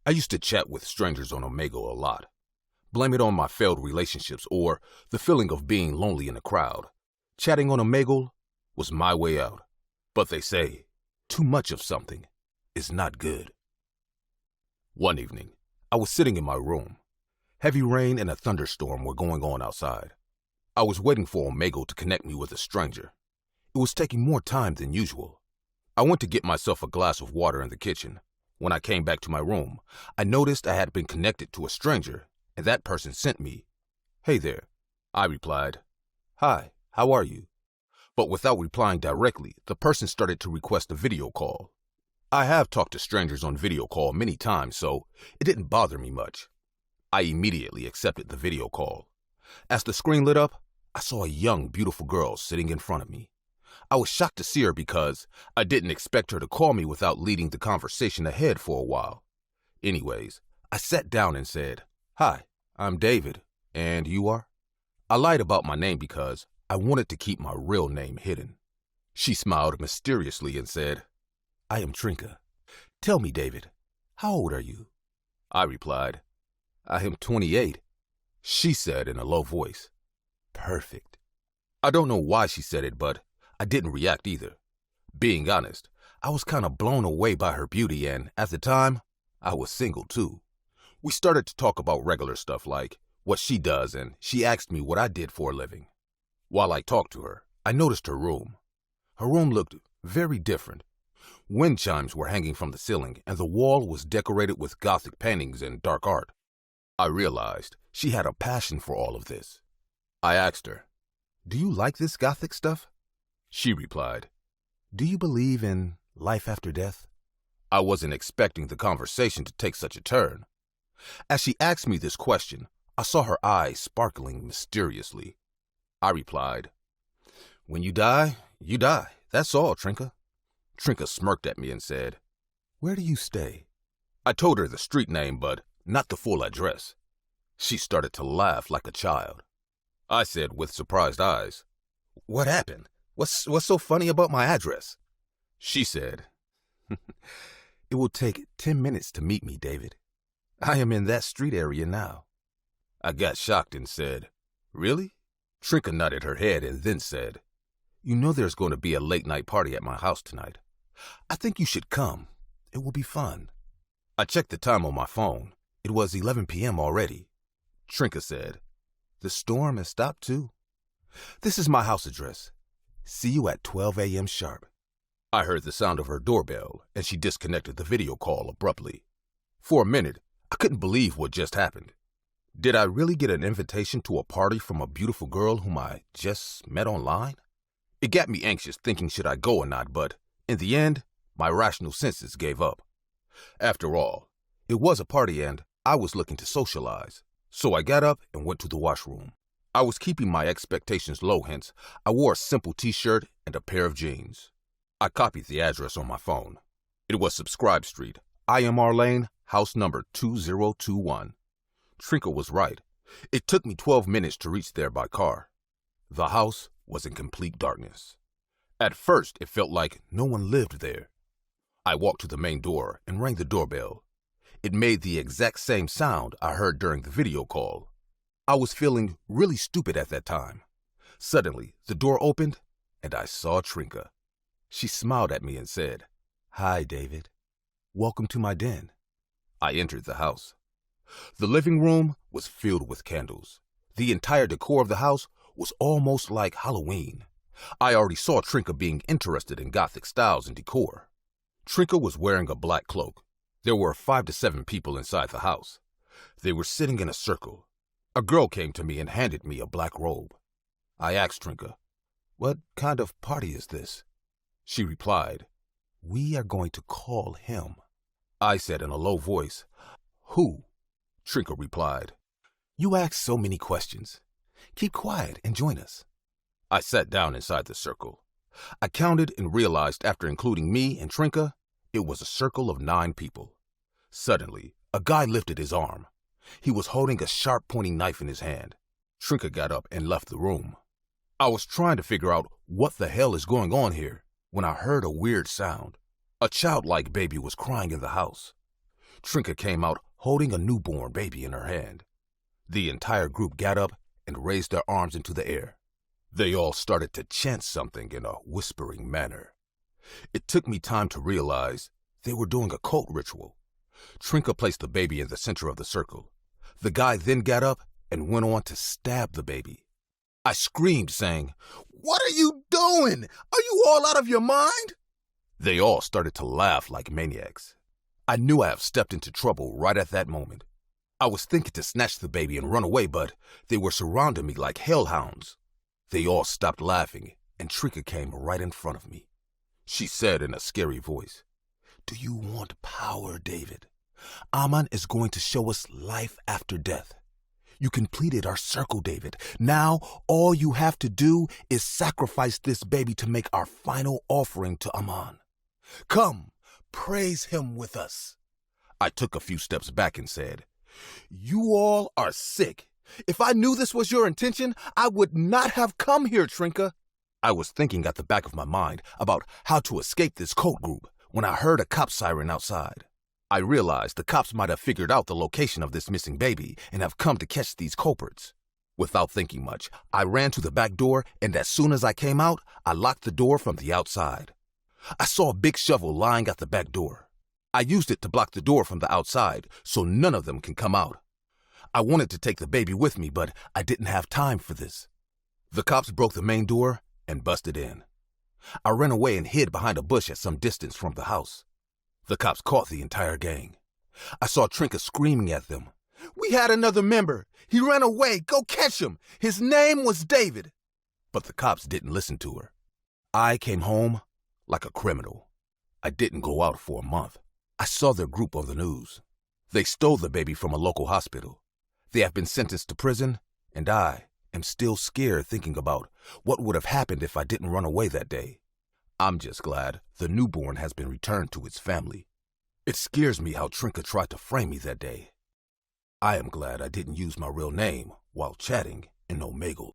I used to chat with strangers on Omegle a lot. Blame it on my failed relationships or the feeling of being lonely in a crowd. Chatting on Omegle was my way out. But they say, too much of something is not good. One evening, I was sitting in my room. Heavy rain and a thunderstorm were going on outside. I was waiting for Omegle to connect me with a stranger. It was taking more time than usual. I went to get myself a glass of water in the kitchen. When I came back to my room, I noticed I had been connected to a stranger, and that person sent me, "Hey there." I replied, "Hi, how are you?" But without replying directly, the person started to request a video call. I have talked to strangers on video call many times, so it didn't bother me much. I immediately accepted the video call. As the screen lit up, I saw a young, beautiful girl sitting in front of me. I was shocked to see her because I didn't expect her to call me without leading the conversation ahead for a while. Anyways, I sat down and said, "Hi, I'm David, and you are?" I lied about my name because I wanted to keep my real name hidden. She smiled mysteriously and said, "I am Trinka. Tell me, David, how old are you?" I replied, "I am 28. She said in a low voice, "Perfect." I don't know why she said it, but I didn't react either. Being honest, I was kind of blown away by her beauty, and at the time, I was single too. We started to talk about regular stuff like what she does, and she asked me what I did for a living. While I talked to her, I noticed her room. Her room looked very different. Wind chimes were hanging from the ceiling, and the wall was decorated with Gothic paintings and dark art. I realized she had a passion for all of this. I asked her, "Do you like this Gothic stuff?" She replied, "Do you believe in life after death?" I wasn't expecting the conversation to take such a turn. As she asked me this question, I saw her eyes sparkling mysteriously. I replied, "When you die, you die. That's all, Trinka." Trinka smirked at me and said, "Where do you stay?" I told her the street name, but not the full address. She started to laugh like a child. I said with surprised eyes, "What happened? What's so funny about my address?" She said, "It will take 10 minutes to meet me, David. I am in that street area now." I got shocked and said, "Really?" Trinka nodded her head and then said, "You know there's going to be a late-night party at my house tonight. I think you should come. It will be fun." I checked the time on my phone. It was 11 p.m. already. Trinka said, "The storm has stopped too. This is my house address. See you at 12 a.m. sharp." I heard the sound of her doorbell, and she disconnected the video call abruptly. For a minute, I couldn't believe what just happened. Did I really get an invitation to a party from a beautiful girl whom I just met online? It got me anxious, thinking should I go or not, but in the end, my rational senses gave up. After all, it was a party and I was looking to socialize, so I got up and went to the washroom. I was keeping my expectations low, hence I wore a simple t-shirt and a pair of jeans. I copied the address on my phone. It was Subscribe Street, IMR Lane, house number 2021. Trinka was right. It took me 12 minutes to reach there by car. The house was in complete darkness. At first, it felt like no one lived there. I walked to the main door and rang the doorbell. It made the exact same sound I heard during the video call. I was feeling really stupid at that time. Suddenly, the door opened, and I saw Trinka. She smiled at me and said, "Hi, David. Welcome to my den." I entered the house. The living room was filled with candles. The entire decor of the house was almost like Halloween. I already saw Trinka being interested in Gothic styles and decor. Trinka was wearing a black cloak. There were 5 to 7 people inside the house. They were sitting in a circle. A girl came to me and handed me a black robe. I asked Trinka, "What kind of party is this?" She replied, "We are going to call him." I said in a low voice, "Who?" Trinka replied, "You ask so many questions. Keep quiet and join us." I sat down inside the circle. I counted and realized after including me and Trinka, it was a circle of 9 people. Suddenly, a guy lifted his arm. He was holding a sharp pointing knife in his hand. Trinka got up and left the room. I was trying to figure out what the hell is going on here when I heard a weird sound. A childlike baby was crying in the house. Trinka came out holding a newborn baby in her hand. The entire group got up and raised their arms into the air. They all started to chant something in a whispering manner. It took me time to realize they were doing a cult ritual. Trinka placed the baby in the center of the circle. The guy then got up and went on to stab the baby. I screamed, saying, "What are you doing? Are you all out of your mind?" They all started to laugh like maniacs. I knew I have stepped into trouble right at that moment. I was thinking to snatch the baby and run away, but they were surrounding me like hellhounds. They all stopped laughing, and Trinka came right in front of me. She said in a scary voice, "Do you want power, David? Aman is going to show us life after death. You completed our circle, David. Now all you have to do is sacrifice this baby to make our final offering to Aman. Come, praise him with us." I took a few steps back and said, "You all are sick. If I knew this was your intention, I would not have come here, Trinka." I was thinking at the back of my mind about how to escape this cult group when I heard a cop siren outside. I realized the cops might have figured out the location of this missing baby and have come to catch these culprits. Without thinking much, I ran to the back door, and as soon as I came out, I locked the door from the outside. I saw a big shovel lying at the back door. I used it to block the door from the outside so none of them can come out. I wanted to take the baby with me, but I didn't have time for this. The cops broke the main door and busted in. I ran away and hid behind a bush at some distance from the house. The cops caught the entire gang. I saw Trinka screaming at them, "We had another member. He ran away. Go catch him. His name was David." But the cops didn't listen to her. I came home like a criminal. I didn't go out for a month. I saw their group on the news. They stole the baby from a local hospital. They have been sentenced to prison, and I am still scared thinking about what would have happened if I didn't run away that day. I'm just glad the newborn has been returned to its family. It scares me how Trinka tried to frame me that day. I am glad I didn't use my real name while chatting in Omegle.